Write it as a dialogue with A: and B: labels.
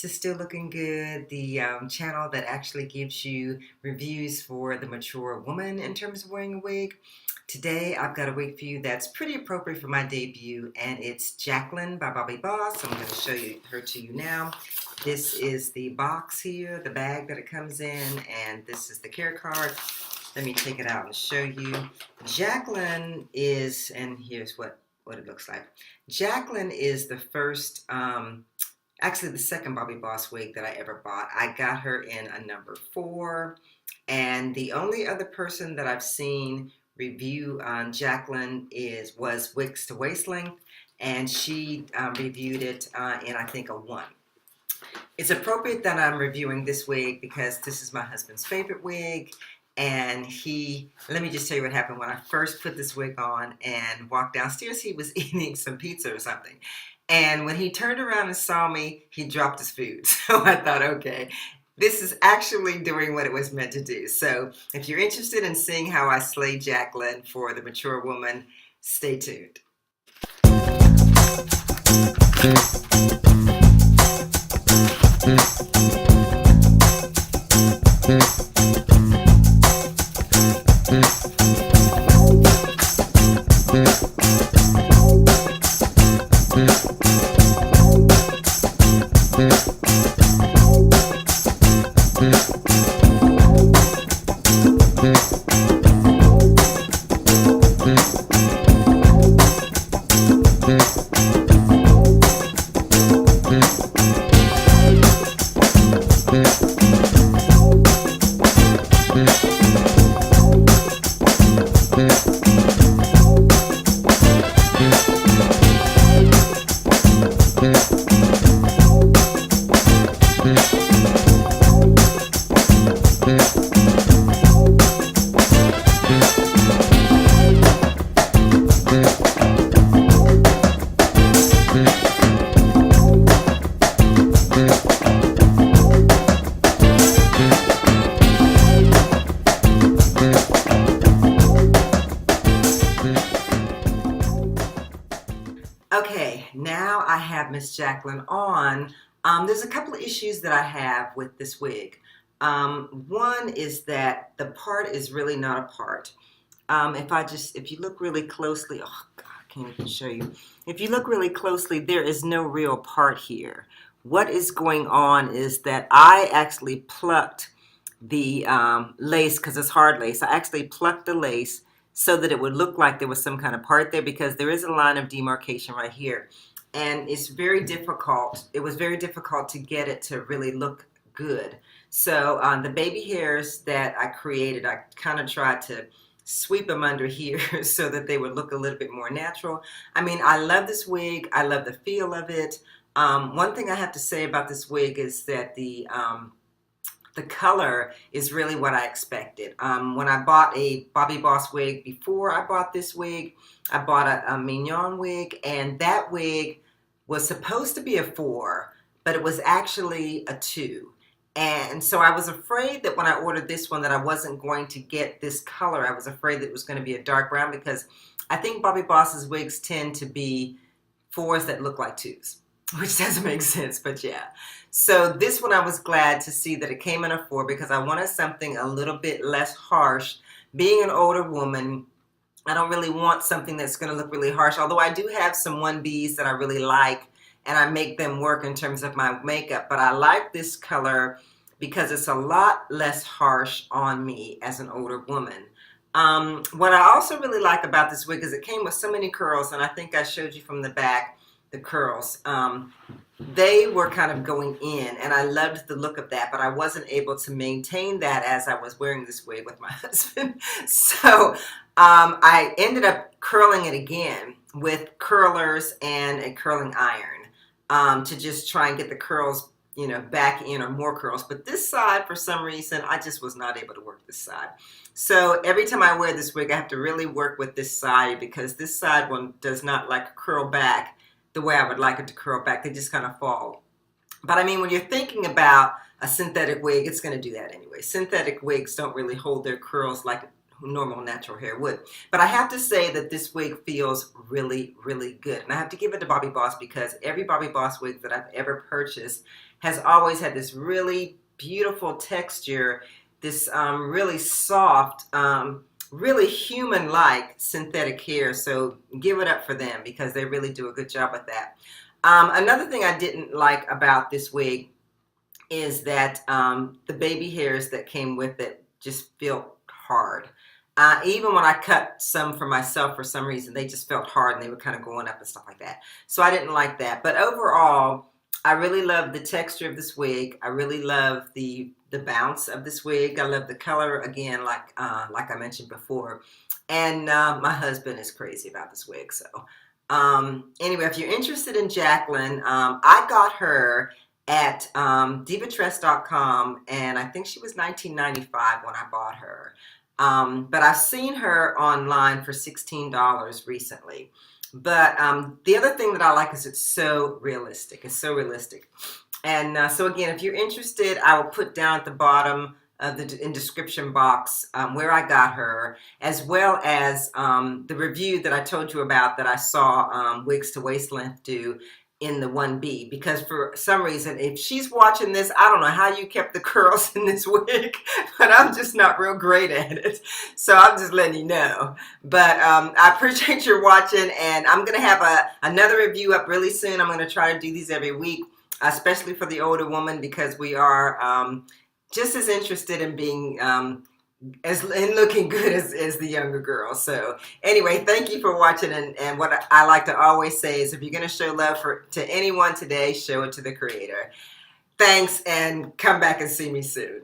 A: to Still Looking Good, the channel that actually gives you reviews for the mature woman in terms of wearing a wig. Today I've got a wig for you that's pretty appropriate for my debut, and it's Jacklyn by Bobbi Boss. I'm going to show her to you now. This is the box here, the bag that it comes in, and this is the care card. Let me take it out and show you. Jacklyn is, and here's what it looks like. Jacklyn is the first, actually the second Bobbi Boss wig that I ever bought. I got her in a number 4, and the only other person that I've seen review on Jacklyn was Wigs to Waist Length, and she reviewed it in, I think, a 1. It's appropriate that I'm reviewing this wig because this is my husband's favorite wig. And let me just tell you what happened when I first put this wig on and walked downstairs. He was eating some pizza or something. And when he turned around and saw me, he dropped his food. So I thought, okay, this is actually doing what it was meant to do. So if you're interested in seeing how I slay Jacklyn for the mature woman, stay tuned. Okay, now I have Miss Jacklyn on. There's a couple of issues that I have with this wig. One is that the part is really not a part. If you look really closely, oh God, I can't even show you. If you look really closely, there is no real part here. What is going on is that I actually plucked the lace, because it's hard lace. I actually plucked the lace so that it would look like there was some kind of part there, because there is a line of demarcation right here. And it's very difficult. It was very difficult to get it to really look good. So the baby hairs that I created, I kind of tried to sweep them under here so that they would look a little bit more natural. I mean, I love this wig. I love the feel of it. One thing I have to say about this wig is that the color is really what I expected. When I bought a Bobbi Boss wig before I bought this wig, I bought a mignon wig, and that wig was supposed to be a 4, but it was actually a 2. And so I was afraid that when I ordered this one that I wasn't going to get this color. I was afraid that it was going to be a dark brown, because I think Bobbi Boss's wigs tend to be 4s that look like 2s. Which doesn't make sense, but yeah. So this one I was glad to see that it came in a 4, because I wanted something a little bit less harsh. Being an older woman, I don't really want something that's going to look really harsh, although I do have some 1Bs that I really like, and I make them work in terms of my makeup. But I like this color because it's a lot less harsh on me as an older woman. What I also really like about this wig is it came with so many curls, and I think I showed you from the back the curls. They were kind of going in, and I loved the look of that, but I wasn't able to maintain that as I was wearing this wig with my husband. So I ended up curling it again with curlers and a curling iron to just try and get the curls, you know, back in, or more curls. But this side, for some reason, I just was not able to work this side. So every time I wear this wig, I have to really work with this side, because this side one does not like curl back the way I would like it to curl back. They just kind of fall. But I mean, when you're thinking about a synthetic wig, it's going to do that anyway. Synthetic wigs don't really hold their curls like normal natural hair would. But I have to say that this wig feels really, really good. And I have to give it to Bobbi Boss, because every Bobbi Boss wig that I've ever purchased has always had this really beautiful texture, this really soft, really human-like synthetic hair. So give it up for them because they really do a good job with that. Another thing I didn't like about this wig is that the baby hairs that came with it just felt hard. Even when I cut some for myself, for some reason, they just felt hard and they were kind of going up and stuff like that. So I didn't like that. But overall, I really love the texture of this wig. I really love the bounce of this wig. I love the color, again, like I mentioned before. And my husband is crazy about this wig. So anyway, if you're interested in Jacklyn, I got her at divatress.com, and I think she was $19.95 when I bought her. But I've seen her online for $16 recently. But the other thing that I like is it's so realistic. It's so realistic. And so again, if you're interested, I will put down at the bottom of the description box where I got her, as well as the review that I told you about that I saw Wigs to Waist Length do in the 1B, because for some reason, if she's watching this, I don't know how you kept the curls in this wig, but I'm just not real great at it. So I'm just letting you know. But I appreciate your watching, and I'm going to have another review up really soon. I'm going to try to do these every week, especially for the older woman, because we are just as interested in being in looking good as the younger girl. So anyway, thank you for watching, and what I like to always say is if you're going to show love to anyone today, show it to the creator. Thanks, and come back and see me soon.